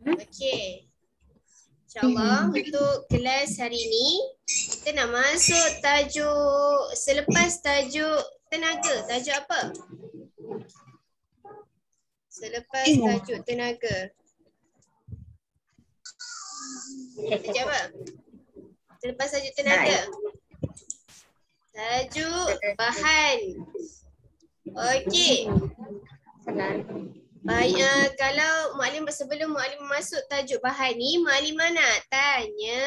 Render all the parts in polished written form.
Okey. InsyaAllah untuk kelas hari ini kita nak masuk tajuk selepas tajuk tenaga. Tajuk apa? Selepas tajuk tenaga. Tajuk apa? Selepas tajuk tenaga. Tajuk bahan. Okey. Baik, kalau sebelum Mualim masuk tajuk bahan ni, Mualimah nak tanya.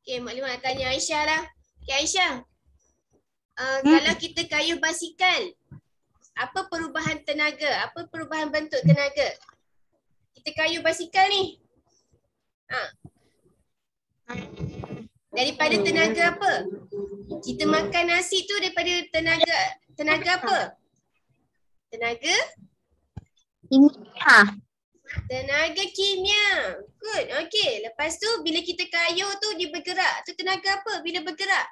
Okay, Mualimah nak tanya Aisyah lah. Okay, Aisyah. Kalau kita kayuh basikal, apa perubahan tenaga? Apa perubahan bentuk tenaga? Kita kayuh basikal ni. Daripada tenaga apa? Kita makan nasi tu daripada tenaga apa? Tenaga? Kimia. Tenaga kimia. Good. Okey. Lepas tu bila kita kayuh tu dia bergerak. Tu tenaga apa bila bergerak?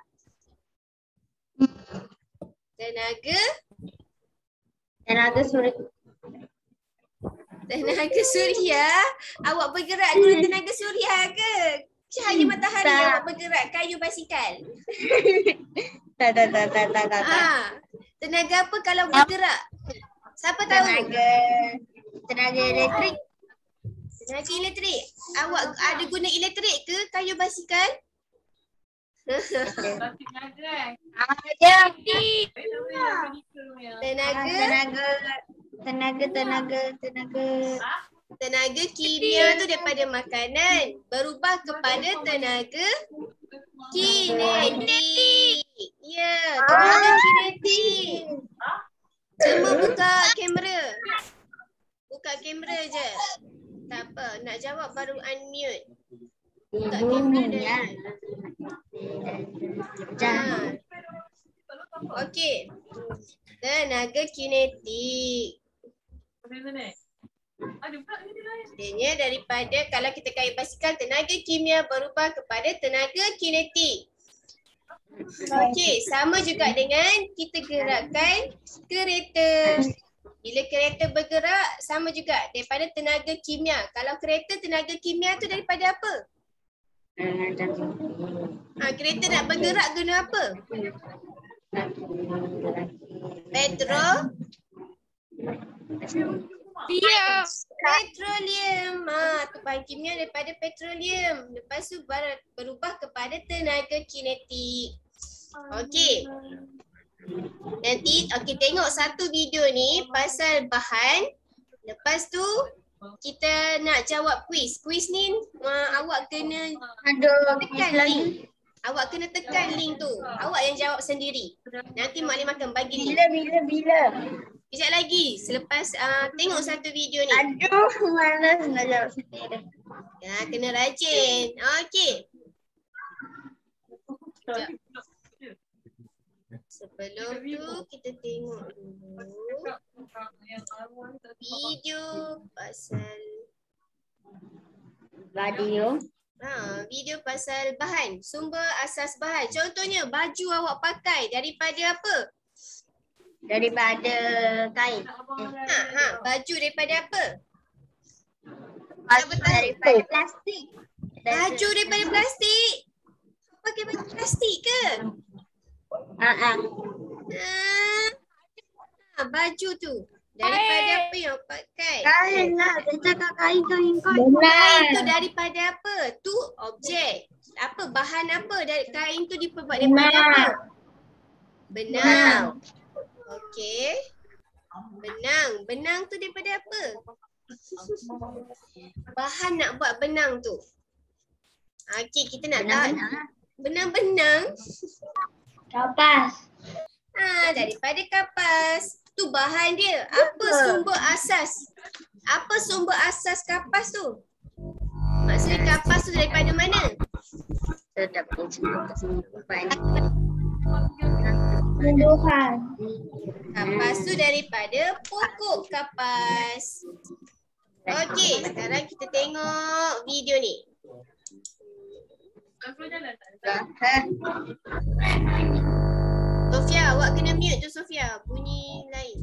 Tenaga surya. Tenaga suria. Awak bergerak guna tenaga suria ke? Cahaya matahari awak bergerak kayuh basikal. Tak. Tenaga apa kalau bergerak? Siapa tahu? Tenaga elektrik. Tenaga elektrik. Awak ada guna elektrik ke kayuh basikal? Tenaga kimia tu daripada makanan berubah kepada tenaga kinetik. Ya, tenaga kinetik. Cuma buka kamera. Buka kamera je. Tak apa, nak jawab baru unmute. Buka kamera dah. Okey. Tenaga kinetik. Adanya daripada kalau kita kait basikal, tenaga kimia berubah kepada tenaga kinetik. Okey, sama juga dengan kita gerakkan kereta. Bila kereta bergerak, sama juga daripada tenaga kimia. Kalau kereta, tenaga kimia tu daripada apa? Kereta nak bergerak guna apa? Petroleum. Tu bahan kimia daripada petroleum. Lepas tu berubah kepada tenaga kinetik. Okey. Nanti tengok satu video ni pasal bahan. Lepas tu kita nak jawab kuis. Kuis ni awak kena tekan link. Awak kena tekan link tu. Awak yang jawab sendiri. Nanti Maklim akan bagi link. Bila? Kejap lagi. Selepas tengok satu video ni. Aduh, malas nak jawab sendiri. Ya, kena rajin. Okey. Sebelum tu kita tengok dulu video pasal video pasal bahan, sumber asas bahan. Contohnya baju awak pakai daripada apa? Daripada kain. Baju daripada apa? Daripada plastik. Baju daripada plastik. Pakai baju plastik ke? Baju tu daripada apa yang pakai? Kain lah. Saya cakap kain. Kain tu daripada apa? Tu objek. Apa bahan apa dari kain tu diperbuat daripada apa? Benang. Okey. Benang tu daripada apa? Bahan nak buat benang tu. Okey, kita nak tahu. Benang-benang. Kapas. Daripada kapas. Tu bahan dia. Apa sumber asas? Apa sumber asas kapas tu? Maksudnya kapas tu daripada mana? Tumbuhan. Kapas tu daripada pokok kapas. Okey, sekarang kita tengok video ni. Sofia, awak kena mute tu Sofia. Bunyi lain.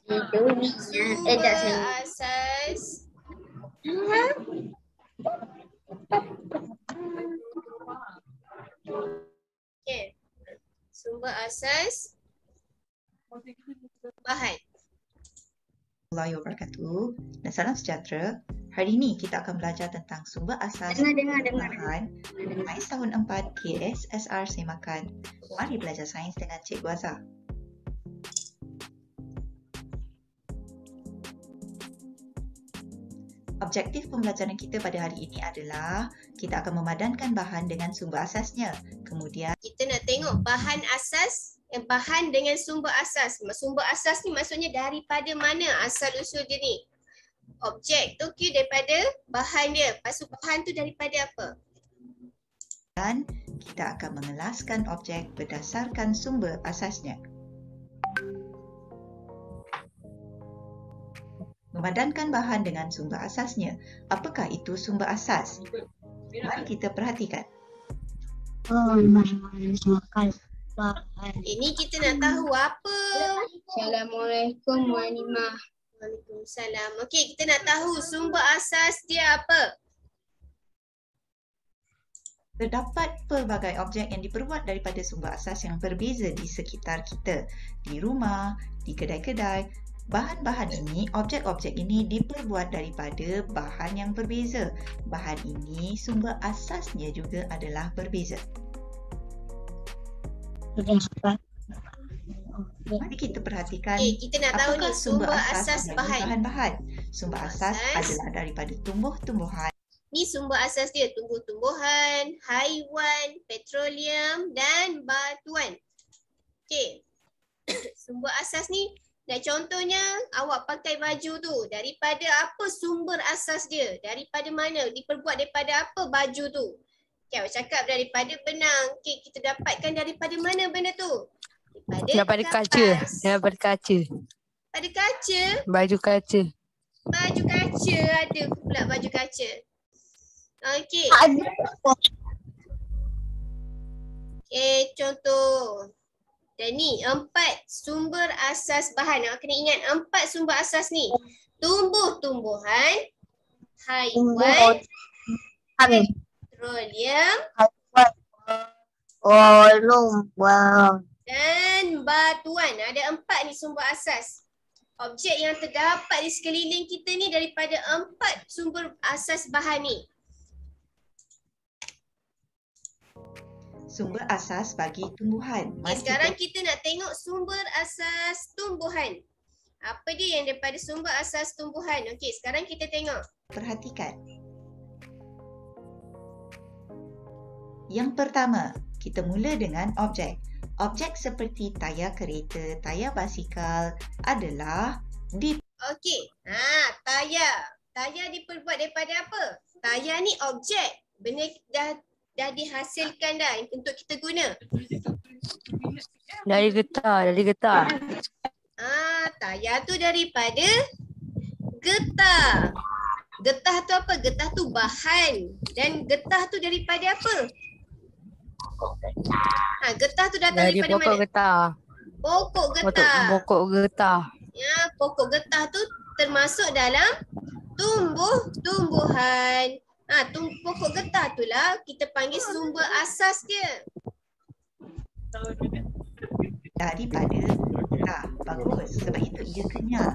Sumber asas okay. Sumber asas bahan. Warahmatullahi wabarakatuh dan salam sejahtera. Hari ini kita akan belajar tentang sumber asas bahan Sains tahun 4 KSSR Semakan. Mari belajar sains dengan Cikgu Azhar. Objektif pembelajaran kita pada hari ini adalah kita akan memadankan bahan dengan sumber asasnya. Kemudian Kita nak tengok bahan asas, bahan dengan sumber asas. Sumber asas ni maksudnya daripada mana asal usul dia ni. Objek tu daripada bahan dia. Lepas tu bahan tu daripada apa? kita akan mengelaskan objek berdasarkan sumber asasnya. Memadankan bahan dengan sumber asasnya. Apakah itu sumber asas? Mari kita perhatikan. Ini kita nak tahu apa. Assalamualaikum warahmatullahi. Waalaikumsalam. Okey, kita nak tahu sumber asas dia apa? Terdapat pelbagai objek yang diperbuat daripada sumber asas yang berbeza di sekitar kita. Di rumah, di kedai-kedai. Bahan-bahan ini, objek-objek ini diperbuat daripada bahan yang berbeza. Bahan ini, sumber asasnya juga adalah berbeza. Mari kita perhatikan Kita nak tahu ni apakah sumber asas dari bahan. bahan-bahan. Sumber asas adalah daripada tumbuh-tumbuhan. Ni sumber asas dia, tumbuh-tumbuhan, haiwan, petroleum dan batuan. Okey. Sumber asas ni, dan contohnya awak pakai baju tu, daripada apa sumber asas dia? Daripada mana? Diperbuat daripada apa baju tu? Okay, awak cakap daripada benang. Okay, kita dapatkan daripada mana benda tu? Daripada kaca. Daripada kaca. Daripada kaca? Baju kaca. Baju kaca, ada pula baju kaca. Okey. Okay, contoh. Dan ni 4 sumber asas bahan. Awak kena ingat 4 sumber asas ni. Tumbuh-tumbuhan, haiwan, petroleum dan batuan. Ada 4 ni sumber asas. Objek yang terdapat di sekeliling kita ni daripada 4 sumber asas bahan ni. Sumber asas bagi tumbuhan. Okay, sekarang kita nak tengok sumber asas tumbuhan. Apa dia yang daripada sumber asas tumbuhan? Okey, sekarang kita tengok. Perhatikan. Yang pertama, kita mula dengan objek. Objek seperti tayar kereta, tayar basikal adalah Okey, tayar. Tayar diperbuat daripada apa? Tayar ni objek. Benda dah dihasilkan dah untuk kita guna. Dari getah. Tayar tu daripada getah. Getah tu apa? Getah tu bahan. Dan getah tu daripada apa? Getah tu datang Dari daripada pokok mana? getah. Pokok getah. Pokok getah. Ya, pokok getah tu termasuk dalam tumbuh-tumbuhan. Pokok getah tu lah kita panggil sumber asas dia. daripada getah. Bagus, sebab itu ia kenyal.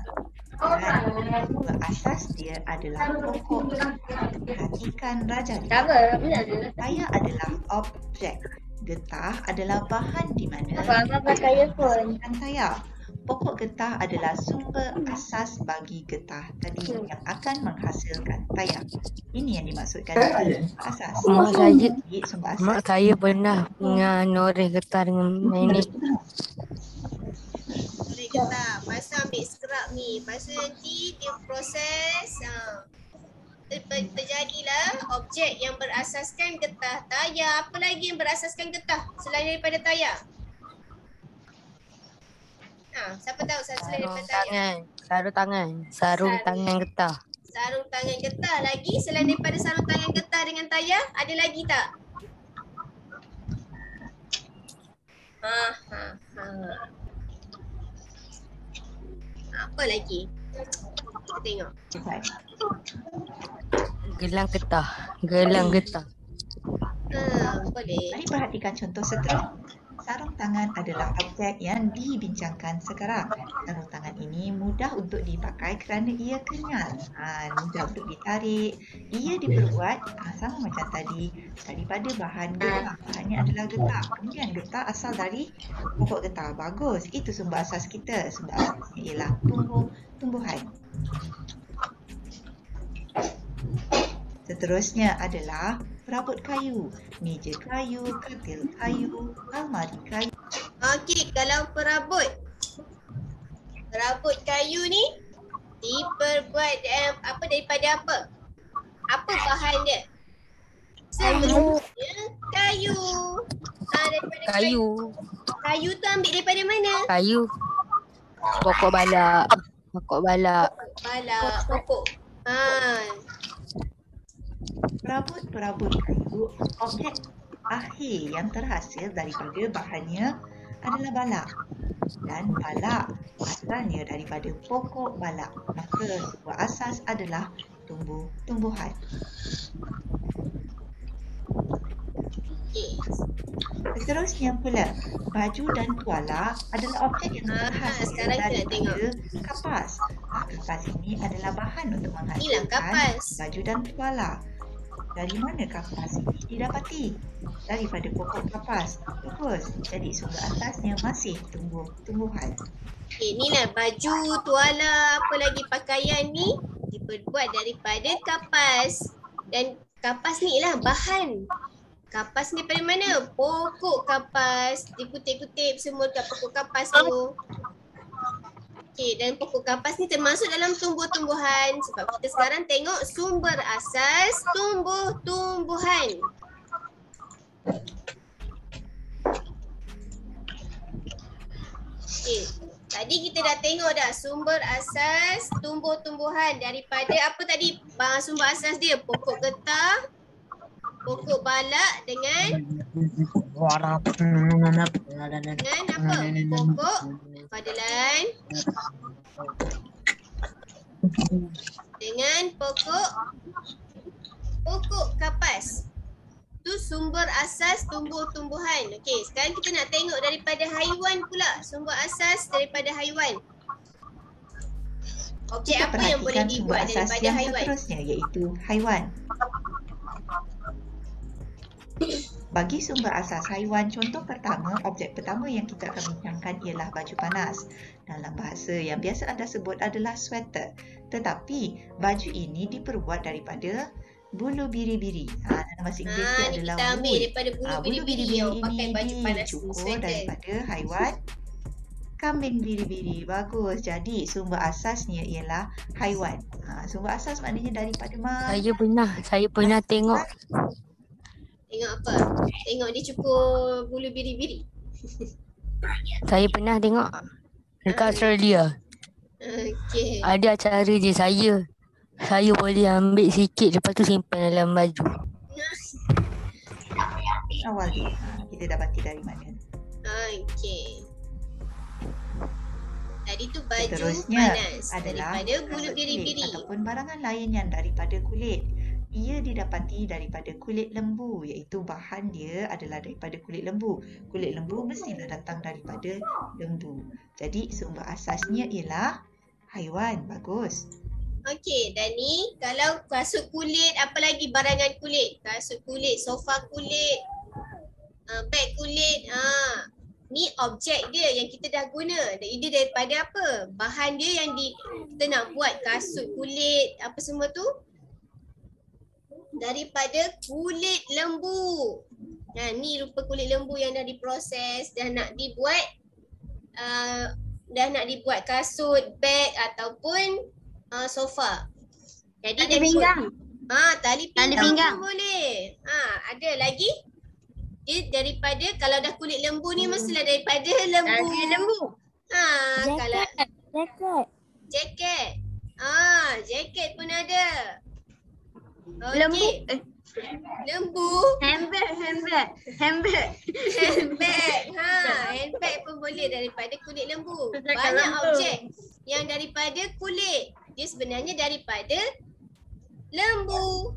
Dan sumber asas dia adalah pokok. Perhatikan rajah dia. Tayar adalah objek. Getah adalah bahan di mana menghasilkan tayar. Pokok getah adalah sumber asas bagi getah tadi yang akan menghasilkan tayar. Ini yang dimaksudkan dengan sumber asas. Mak saya pernah noreh getah dengan ini. Boleh getah. Lepas tu ambil scrub ni. Lepas tu nanti dia proses. Terjadilah objek yang berasaskan getah. Tayar. Apa lagi yang berasaskan getah selain daripada tayar? Siapa tahu selain daripada tayar? Sarung tangan getah. Sarung tangan getah. Lagi selain daripada sarung tangan getah dengan tayar, ada lagi tak? Apa lagi? Kita tengok. Gelang getah. Gelang getah. Boleh. Mari perhatikan contoh seterusnya. Sarung tangan adalah objek yang dibincangkan sekarang. Sarung tangan ini mudah untuk dipakai kerana ia kenyal. Mudah untuk ditarik. Ia diperbuat sama macam tadi daripada bahan getah. Bahannya adalah getah. Kemudian getah asal dari pokok getah. Bagus. Itu sumber asas kita. Sumber asasnya ialah tumbuhan. Seterusnya adalah perabot kayu, meja kayu, katil kayu, almari kayu. Okey, kalau perabot kayu ni diperbuat daripada apa? Apa bahan dia? Sebenarnya kayu. Daripada Kayu. Kayu tu ambil daripada mana? Kayu. Pokok balak. Pokok balak. Pokok. Perabot kayu, objek akhir yang terhasil daripada bahannya adalah balak. Dan balak asalnya daripada pokok balak. Maka sebuah asas adalah tumbuhan. Seterusnya pula, baju dan tuala adalah objek yang terhasil daripada kapas. Kapas ini adalah bahan untuk menghasilkan baju dan tuala. Dari mana kapas ini didapati? Daripada pokok kapas. Bagus. Jadi sumber asasnya masih tumbuhan. Inilah baju, tuala, apa lagi pakaian ni diperbuat daripada kapas. Dan kapas ni ialah bahan. Kapas ni daripada mana? Pokok kapas. Dikutip-kutip semua kat pokok kapas tu. Okey, dan pokok kapas ni termasuk dalam tumbuh-tumbuhan. Sebab kita sekarang tengok sumber asas tumbuh-tumbuhan. Okey, tadi kita dah tengok dah sumber asas tumbuh-tumbuhan daripada apa tadi? Sumber asas dia pokok getah, pokok balak dengan apa? Pokok padelan dengan pokok kapas. Tu sumber asas tumbuh-tumbuhan. Okey, sekarang kita nak tengok daripada haiwan pula. Sumber asas daripada haiwan. Objek apa yang boleh dibuat daripada haiwan? Seterusnya iaitu haiwan. Bagi sumber asas haiwan, contoh pertama, objek pertama yang kita akan bincangkan ialah baju panas. Dalam bahasa yang biasa anda sebut adalah sweater. Tetapi baju ini diperbuat daripada bulu biri-biri. Dalam bahasa Inggeris dia adalah kita ambil daripada bulu biri-biri yang pakai baju panas dicukur daripada haiwan kambing biri-biri. Bagus. Jadi sumber asasnya ialah haiwan. Sumber asas maknanya daripada mana? Saya pernah tengok. Tengok apa? Tengok dia cukur bulu biri-biri. Saya pernah tengok dekat Australia. Okey. Ada acara je saya boleh ambil sikit lepas tu simpan dalam baju. Awal dia. Kita dapati dari mana? Okey. Tadi tu baju Seterusnya panas adalah daripada bulu biri-biri ataupun barangan lain yang daripada kulit. Ia didapati daripada kulit lembu, iaitu bahan dia adalah daripada kulit lembu. Kulit lembu mestilah datang daripada lembu. Jadi sumber asasnya ialah haiwan. Bagus. Okey, dan ni kalau kasut kulit, apa lagi barangan kulit? Kasut kulit, sofa kulit, beg kulit. Ni objek dia yang kita dah guna. Dia daripada apa? Bahan dia yang kita nak buat kasut kulit, apa semua tu? Daripada kulit lembu. Ni rupa kulit lembu yang dah diproses, dah nak dibuat kasut, beg ataupun sofa. Jadi tali pinggang. Tali pinggang pun boleh. Ada lagi? Dia daripada, kalau dah kulit lembu ni mestilah daripada lembu. Kalau jaket. Jaket pun ada. Okay. Lembu. Handbag. Handbag pun boleh daripada kulit lembu. Banyak objek yang bukan daripada kulit. Dia sebenarnya daripada lembu.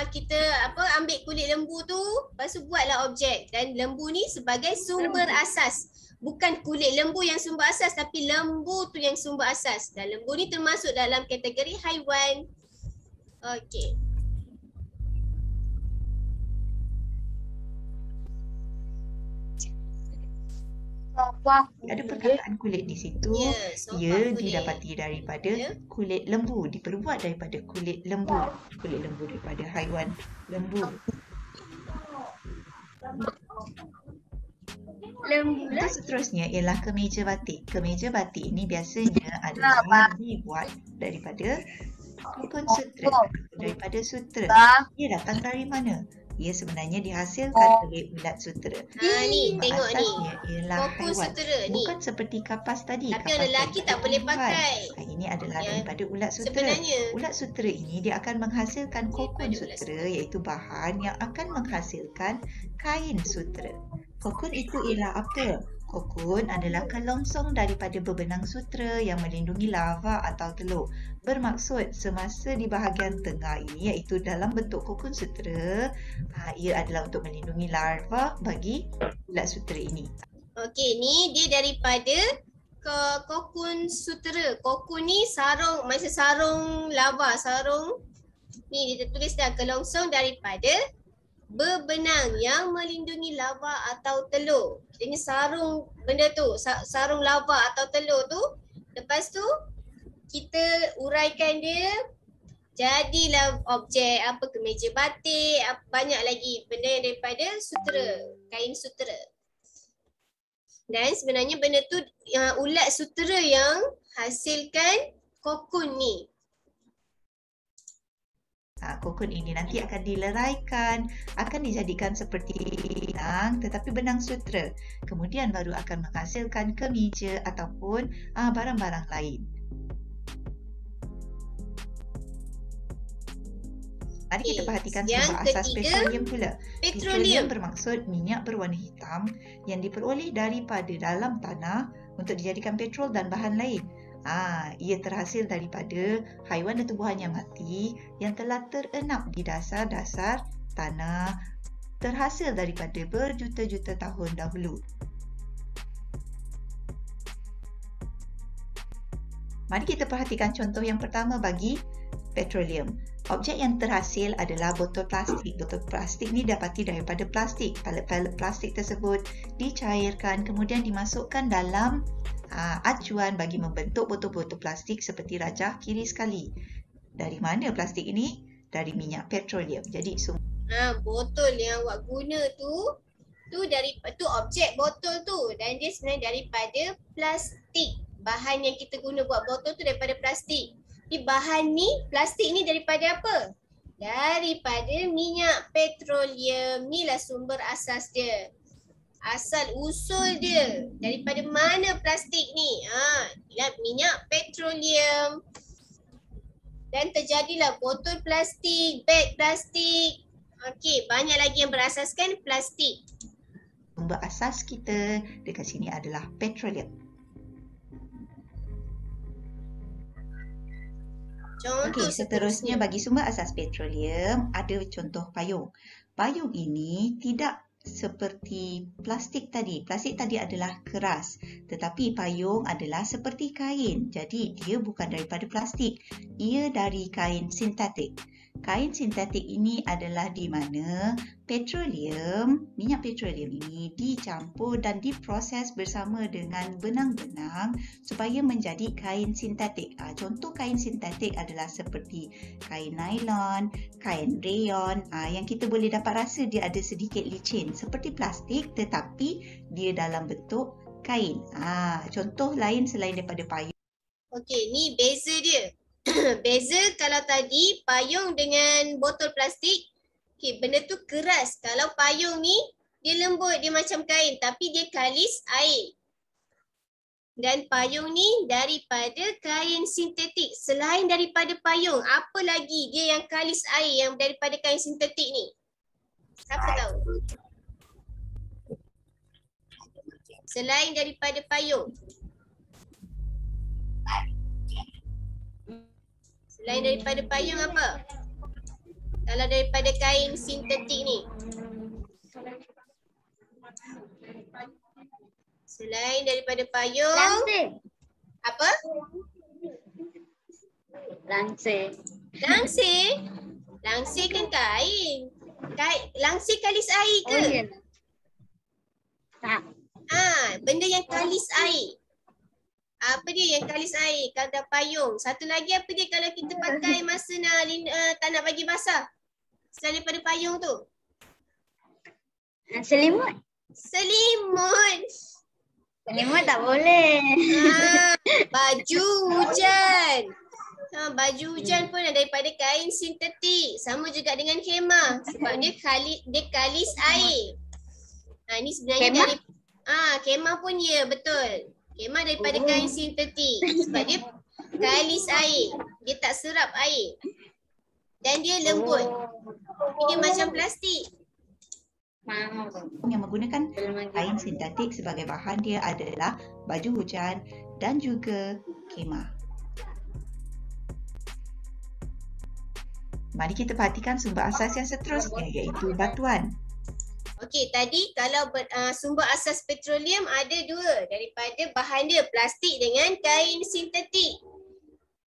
Kita ambil kulit lembu tu, lepas tu buatlah objek. Dan lembu ni sebagai sumber asas. Bukan kulit lembu yang sumber asas, tapi lembu tu yang sumber asas. Dan lembu ni termasuk dalam kategori haiwan. Okey. Ada perkataan kulit di situ. Ia didapati daripada kulit lembu. Diperbuat daripada kulit lembu. Kulit lembu daripada haiwan lembu. Untuk seterusnya ialah kemeja batik. Kemeja batik ini biasanya adalah dibuat daripada kokon sutra. Daripada sutra. Ia datang dari mana? Ia sebenarnya dihasilkan oleh ulat sutera. Ni tengok ni. Ialah Kokon haiwan. sutera ni. Bukan seperti kapas tadi. Tapi Kapas orang lelaki tak boleh pakai. Ini adalah daripada ulat sutera. Sebenarnya. Ulat sutera ini dia akan menghasilkan kokon Daripada ulat sutera, iaitu bahan yang akan menghasilkan kain sutera. Kokon itu ialah apa? Kokon adalah kelongsong daripada bebenang sutera yang melindungi larva atau telur. Bermaksud semasa di bahagian tengah ini, iaitu dalam bentuk kokon sutera, ia adalah untuk melindungi larva bagi ulat sutera ini. Okey, ni dia daripada kokon sutera. Kokon ni sarung, macam sarung larva, sarung. Ni dia tulis dah, kelongsong daripada bebenang yang melindungi larva atau telur. Ini sarung benda tu, sarung larva atau telur tu. Lepas tu kita uraikan dia, jadilah objek kemeja batik, banyak lagi benda yang daripada sutera, kain sutera. Dan sebenarnya benda tu ulat sutera yang hasilkan kokon ni. Kokon ini nanti akan dileraikan, akan dijadikan seperti benang, tetapi benang sutera. Kemudian baru akan menghasilkan kemeja ataupun barang-barang lain. Mari kita perhatikan sumber asas petroleum pula. Petroleum bermaksud minyak berwarna hitam yang diperoleh daripada dalam tanah untuk dijadikan petrol dan bahan lain. Ia terhasil daripada haiwan dan tumbuhan yang mati yang telah terenap di dasar-dasar tanah, terhasil daripada berjuta-juta tahun dahulu. Mari kita perhatikan contoh yang pertama bagi petroleum. Objek yang terhasil adalah botol plastik. Botol plastik ni dapati daripada plastik. Palet-palet plastik tersebut dicairkan kemudian dimasukkan dalam acuan bagi membentuk botol-botol plastik seperti rajah kiri sekali. Dari mana plastik ini? Dari minyak petroleum. Jadi botol yang awak guna tu objek botol tu, dan dia sebenarnya daripada plastik. Bahan yang kita guna buat botol tu daripada plastik. Bahan ni, plastik ni daripada apa? Daripada minyak petroleum. Inilah sumber asas dia. Asal usul dia. Daripada mana plastik ni? Ialah minyak petroleum. Dan terjadilah botol plastik, beg plastik. Okey, banyak lagi yang berasaskan plastik. Sumber asas kita dekat sini adalah petroleum. Okey, seterusnya bagi sumber asas petroleum ada contoh payung. Payung ini tidak seperti plastik tadi. Plastik tadi adalah keras, tetapi payung adalah seperti kain. Jadi dia bukan daripada plastik. Ia dari kain sintetik. Kain sintetik ini adalah di mana petroleum, minyak petroleum ini dicampur dan diproses bersama dengan benang-benang supaya menjadi kain sintetik. Contoh kain sintetik adalah seperti kain nylon, kain rayon, yang kita boleh dapat rasa dia ada sedikit licin seperti plastik tetapi dia dalam bentuk kain. Contoh lain selain daripada payung. Okey, ni beza dia. Beza kalau tadi payung dengan botol plastik, benda tu keras. Kalau payung ni dia lembut, dia macam kain tapi dia kalis air. Dan payung ni daripada kain sintetik. Selain daripada payung, apa lagi dia yang kalis air yang daripada kain sintetik ni? Siapa tahu? Selain daripada payung. Selain daripada payung apa? Kalau daripada kain sintetik ni. Selain daripada payung. Langsir. Apa? Langsir. Langsir? Langsir kan kain. Langsir kalis air ke? Oh, ya. Tak. Benda yang kalis air. Apa dia yang kalis air? Kalau dah payung. Satu lagi apa dia kalau kita pakai masa tak nak bagi basah? Selain daripada payung tu. Selimut. Selimut. Selimut tak boleh. Baju hujan. Baju hujan pun ada daripada kain sintetik. Sama juga dengan khemah. Sebab dia kalis air. Ini sebenarnya Khemah? dari khemah pun ya, betul. Khemah daripada kain sintetik. Sebab dia kalis air. Dia tak serap air. Dan dia lembut. Dia macam plastik. Yang menggunakan kain sintetik sebagai bahan dia adalah baju hujan dan juga khemah. Mari kita perhatikan sumber asas yang seterusnya iaitu batuan. Okey, tadi kalau sumber asas petroleum ada dua. Daripada bahan dia plastik dengan kain sintetik.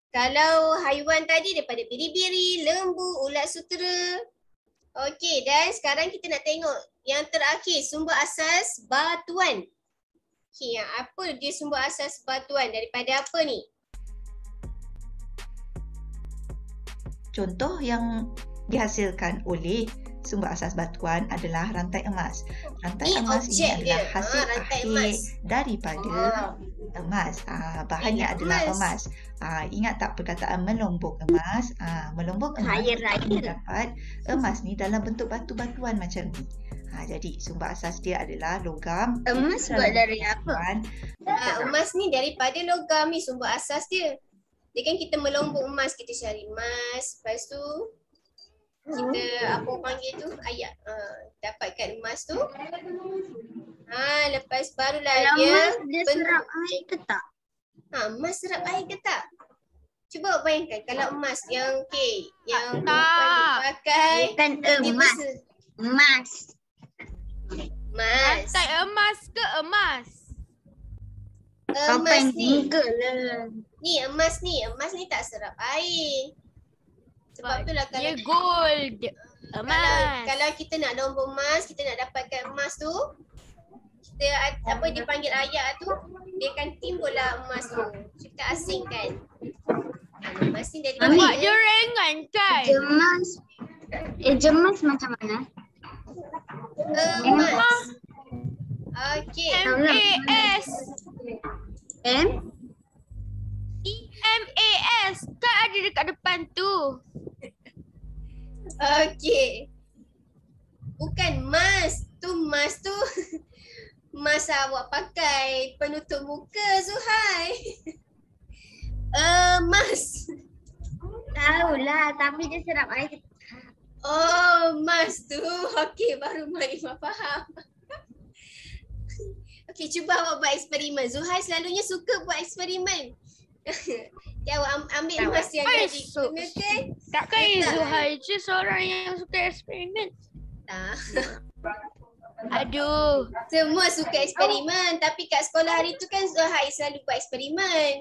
Kalau haiwan tadi daripada biri-biri, lembu, ulat sutera. Okey, dan sekarang kita nak tengok yang terakhir, sumber asas batuan. Okey, apa dia sumber asas batuan? Daripada apa ni? Contoh yang dihasilkan oleh sumber asas batuan adalah rantai emas. Rantai Ni emas ini objek adalah dia. hasil Rantai akhir emas. daripada emas. Bahannya Ingat adalah emas. emas. Ingat tak perkataan melombok emas? Melombok emas Raya-raya. kita dapat emas ni dalam bentuk batu-batuan macam ni. Jadi sumber asas dia adalah logam. Emas buat dari apa? Batuan. Emas ni daripada logam ni sumber asas dia. Dia kan kita melombok emas, kita cari emas. Lepas tu kita apa orang panggil tu? Ayak. Dapatkan emas tu. Lepas barulah Kalau dia emas dia serap air ke tak? emas serap air ke tak? Cuba bayangkan kalau emas yang yang Tak. perempuan pakai. Bukan dia emas. Emas. Emas. Rantai emas ke emas? Apa Emas yang ni. Google lah. Emas ni tak serap air. Sebab itulah Dia kalau gold. Emas. kalau kita nak lombok emas, kita nak dapatkan emas tu, kita apa dipanggil ayak tu, dia akan timbullah emas tu. Kita asingkan. Emas ni dari Nampak mana? dia ringan kan? Jemas. Jemas macam mana? Emas. Okey. MAS. M? EMAS. Kan ada dekat depan tu. Okey. Bukan emas. Emas tu emas awak pakai penutup muka, Zuhai. Emas. Tahulah, tapi dia serap air. Oh, emas tu. Okey, baru Marimah faham. Okey, cuba awak buat eksperimen. Zuhai selalunya suka buat eksperimen. Okay, awak ambil emas yang dah digunakan. Takkan Tak. Zuhai je seorang yang suka eksperimen. Tak. Aduh. Semua suka eksperimen. Tapi kat sekolah hari tu kan Zuhai selalu buat eksperimen.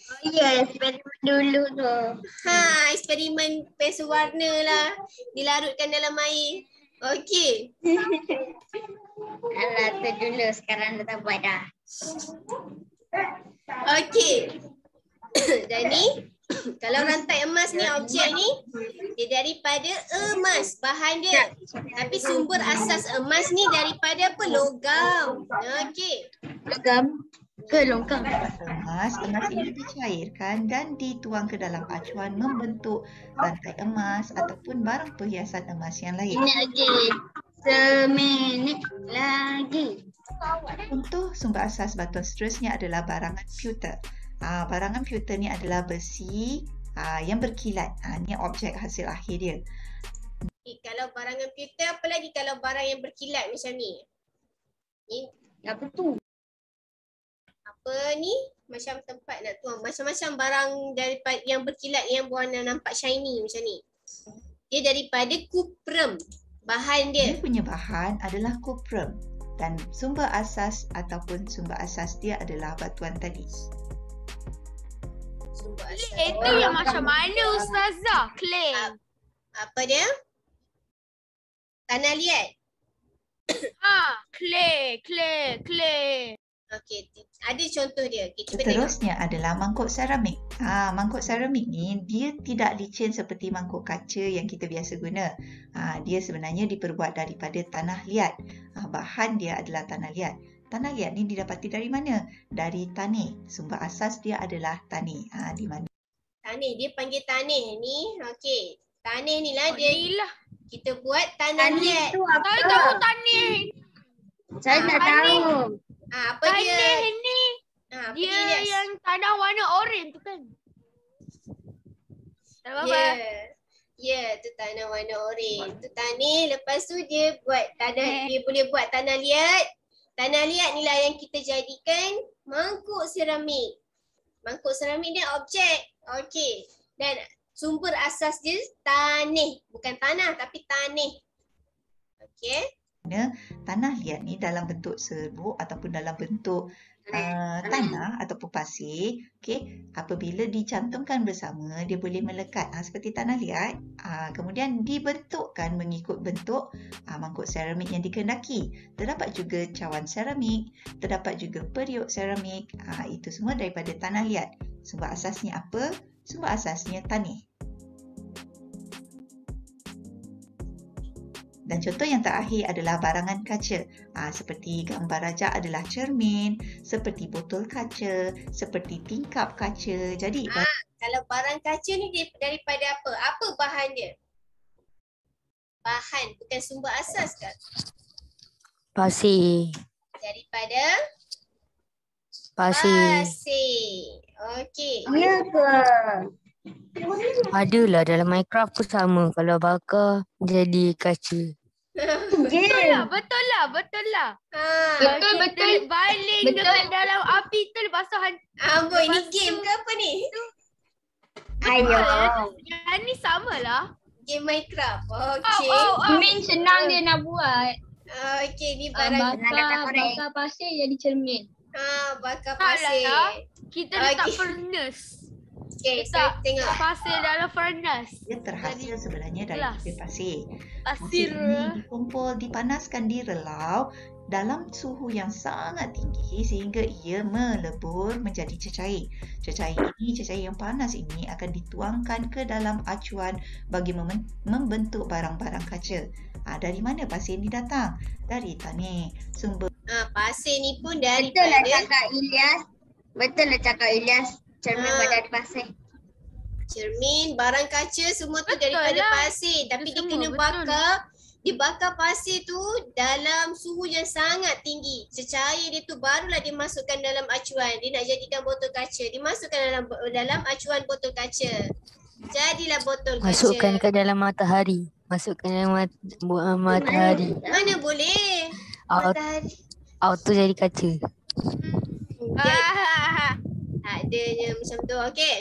Oh ya, eksperimen dulu tu. Eksperimen pensel warna lah. Dilarutkan dalam air. Okey. Alah tu dulu, sekarang dah tak buat dah. Okey. Dan ni kalau rantai emas ni objek ni dia daripada emas bahan dia. Tapi sumber asas emas ni daripada apa? Logam. Okey. Logam ke longkang? Emas ini dicairkan dan dituang ke dalam acuan membentuk rantai emas ataupun barang perhiasan emas yang lain. Minit lagi. Seminit lagi. Untuk sumber asas batuan seterusnya adalah barangan pewter. Barangan pewter ni adalah besi yang berkilat. Ni objek hasil akhir dia. Kalau barangan pewter, apa lagi kalau barang yang berkilat macam ni? Ni Apa tu? apa ni? Macam tempat nak tuang. Macam-macam barang daripada yang berkilat yang berwarna nampak shiny macam ni. Dia daripada kuprum. Bahan Dia dia. punya bahan adalah kuprum dan sumber asas ataupun sumber asas dia adalah batuan tadi. Sumber asal. Itu yang macam mana Ustazah? Clay. Apa dia? Tanah liat. Clay. Okey, ada contoh dia. Okay, cuba tengok. Seterusnya adalah mangkuk seramik. Mangkuk seramik ni dia tidak licin seperti mangkuk kaca yang kita biasa guna. Dia sebenarnya diperbuat daripada tanah liat. Bahan dia adalah tanah liat. Tanah liat ni didapati dari mana? Dari taneh. Sumber asas dia adalah taneh. Di mana? Taneh, dia panggil taneh ni. Okey. Taneh ni lah dia Inilah. kita buat tanah liat. Itu apa? Saya tahu tanah. Saya tak tahu. Apa dia? Tanah ni. Apa Dia Ilyas? yang tanah warna oranye tu kan? Tak apa-apa. Tu tanah warna oranye. Tu tanah, lepas tu dia buat tanah, dia boleh buat tanah liat. Tanah liat ni lah yang kita jadikan mangkuk seramik. Mangkuk seramik dia objek. Okey. Dan sumber asas dia tanah. Bukan tanah tapi tanah. Okey. Tanah liat ni dalam bentuk serbuk ataupun dalam bentuk tanah ataupun pasir, okey, apabila dicantumkan bersama dia boleh melekat seperti tanah liat, kemudian dibentukkan mengikut bentuk mangkuk seramik yang dikehendaki. Terdapat juga cawan seramik, terdapat juga periuk seramik, itu semua daripada tanah liat. Sumber asasnya apa? Sumber asasnya tanah. Dan contoh yang terakhir adalah barangan kaca. Seperti gambar rajak adalah cermin, seperti botol kaca, seperti tingkap kaca. Jadi Kalau barang kaca ni dia daripada apa? Apa bahan dia? Bahan, bukan sumber asas ke? Pasir. Daripada Pasir. pasir. Okey. Ya ke? Adalah dalam Minecraft pun sama. Kalau bakar jadi kaca. Betul lah. Betul, Kita betul. baling Betul. dekat dalam api tu lepas tu Amboi, ni Lepas game tu- ke apa ni? Ayo. yang ni samalah. Game Minecraft. Oh, Okey. Cermin senang dia nak buat. Okey, ni barang Bakar pasir jadi cermin. bakar Tak pasir. lah. Kita letak Okey. furnace. Okey, so Letak tengok. pasir dalam furnace. dia terhasil sebenarnya Gelas. daripada pasir. Pasir. Pasir ini dikumpul, dipanaskan, direlau dalam suhu yang sangat tinggi sehingga ia melebur menjadi cecair. Cecair yang panas ini akan dituangkan ke dalam acuan bagi membentuk barang-barang kaca. Dari mana pasir ini datang? Dari tanah. Sumber Pasir ni pun Betul lah daripada cakap Ilyas. Betul lah cakap Ilyas. Cermin buat dari pasir. cermin, barang kaca semua tu Betul daripada lah. pasir. Tapi dia Itu semua, kena betul. bakar. Dibakar pasir tu dalam suhu yang sangat tinggi. Cecair dia tu barulah dimasukkan dalam acuan. Dia nak jadikan botol kaca. Dimasukkan dalam acuan botol kaca. Jadilah botol kaca. Masukkan ke dalam matahari. Masukkan dalam matahari. Mana boleh? Auto, Matahari. auto jadi kaca. Adanya macam tu. Okey.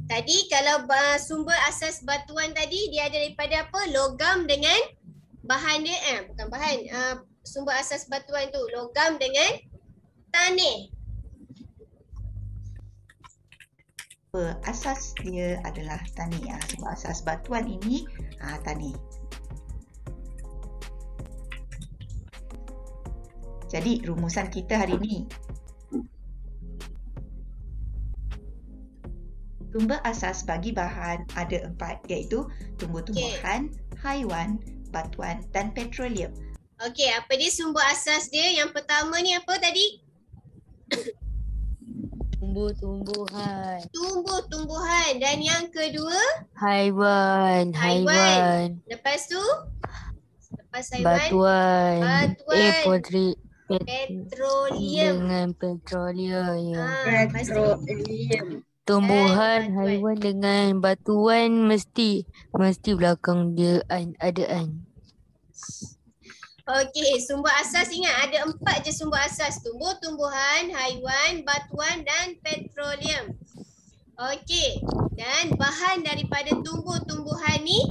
Tadi kalau sumber asas batuan tadi dia ada daripada apa? Logam dengan bahan dia bukan bahan. Sumber asas batuan tu logam dengan tanah. asas dia adalah tanah. Sumber asas batuan ini tanah. Jadi rumusan kita hari ini, sumber asas bagi bahan ada 4 iaitu tumbuh-tumbuhan, haiwan, batuan dan petroleum. Okey, apa dia sumber asas dia? Yang pertama ni apa tadi? Tumbuh-tumbuhan. Tumbuh-tumbuhan. Dan yang kedua, Haiwan. lepas tu? Lepas haiwan, Batuan. Batuan. Petroleum. petroleum. Dengan petroleum. Ya. Lepas tu, Tumbuhan, batuan. haiwan dengan batuan mesti belakang dia ada an. Okey, sumber asas ingat ada 4 je sumber asas. Tumbuh-tumbuhan, haiwan, batuan dan petroleum. Okey, dan bahan daripada tumbuh-tumbuhan ni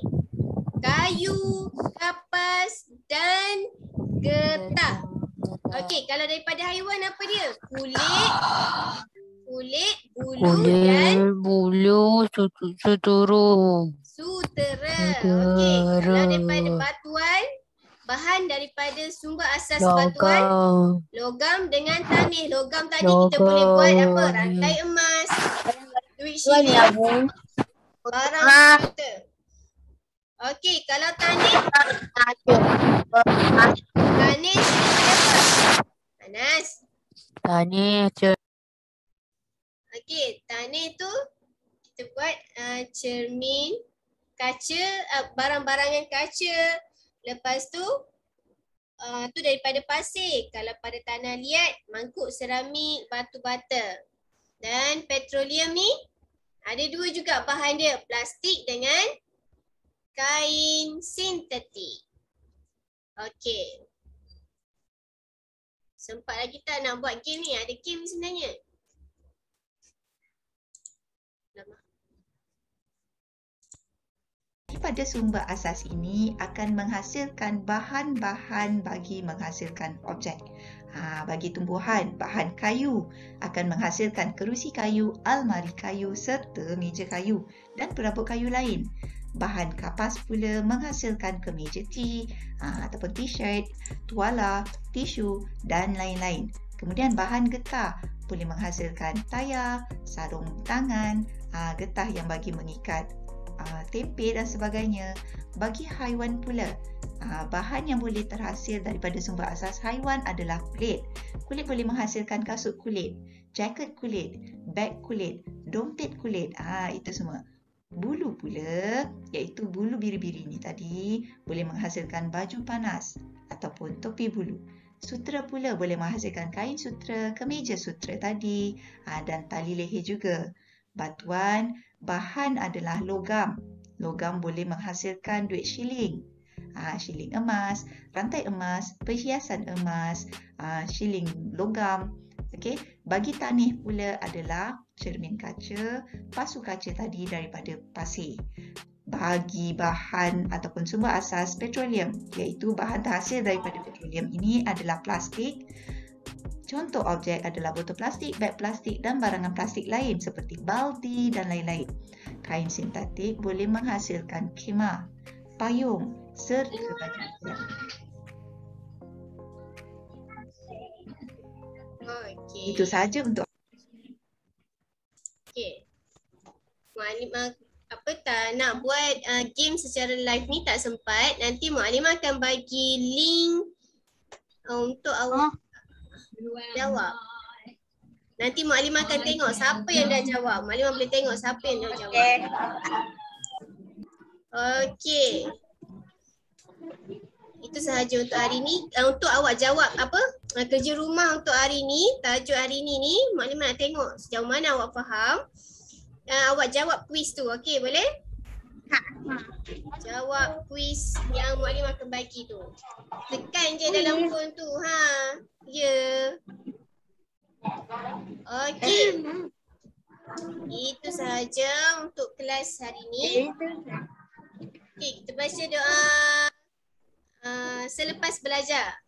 kayu, kapas dan getah. Okey, kalau daripada haiwan apa dia? Kulit, bulu dan bulu, sutera. Okey, kalau daripada batuan, bahan daripada sumber asas batuan, logam dengan tanah. Logam tadi kita boleh buat apa? Rantai emas, duit shilling, barang komputer. Okey, kalau tanah panas. Tanah, Okey, tanah tu kita buat cermin, kaca, barang-barang yang kaca. Lepas tu tu daripada pasir. Kalau pada tanah liat, mangkuk seramik, batu bata. Dan petroleum ni ada 2 juga bahan dia, plastik dengan kain sintetik. Okey. Sempat lagi tak nak buat game ni? Ada game sebenarnya. Pada sumber asas ini akan menghasilkan bahan-bahan bagi menghasilkan objek. Bagi tumbuhan, bahan kayu akan menghasilkan kerusi kayu, almari kayu serta meja kayu dan perabot kayu lain. Bahan kapas pula menghasilkan kemeja tea ataupun t-shirt, tuala, tisu dan lain-lain. Kemudian bahan getah boleh menghasilkan tayar, sarung tangan, getah yang bagi mengikat tempe dan sebagainya. Bagi haiwan pula, bahan yang boleh terhasil daripada sumber asas haiwan adalah kulit. Kulit boleh menghasilkan kasut kulit, jaket kulit, beg kulit, dompet kulit. Itu semua. Bulu pula, iaitu bulu biri-biri ni tadi, boleh menghasilkan baju panas ataupun topi bulu. Sutera pula boleh menghasilkan kain sutera, kemeja sutera tadi dan tali leher juga. Batuan, bahan adalah logam. Logam boleh menghasilkan duit shilling. Shilling emas, rantai emas, perhiasan emas, shilling logam. Okey, bagi tanah pula adalah cermin kaca, pasu kaca tadi daripada pasir. Bagi bahan ataupun sumber asas petroleum, iaitu bahan terhasil daripada petroleum ini adalah plastik. Contoh objek adalah botol plastik, beg plastik dan barangan plastik lain seperti baldi dan lain-lain. Kain sintetik boleh menghasilkan khemah, payung serta baju hias. Okey. Itu sahaja untuk Okey. Mualimah tak nak buat game secara live ni tak sempat. Nanti Mualimah akan bagi link untuk awak jawab. Nanti Mualimah akan tengok siapa yang dah jawab. Mualimah boleh tengok siapa yang dah jawab. Okey. Itu sahaja untuk hari ni. Untuk awak jawab apa? Kerja rumah untuk hari ni, tajuk hari ni Mualimah nak tengok sejauh mana awak faham. Awak jawab kuis tu. Okey, boleh? Jawab kuis yang Mualimah akan bagi tu. Tekan je dalam phone tu. Ya. Okey. Itu sahaja untuk kelas hari ni. Okey, kita baca doa selepas belajar.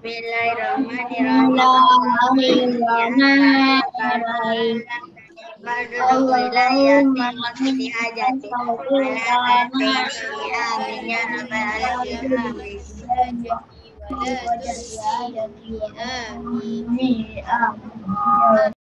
Bismillahirrahmanirrahim.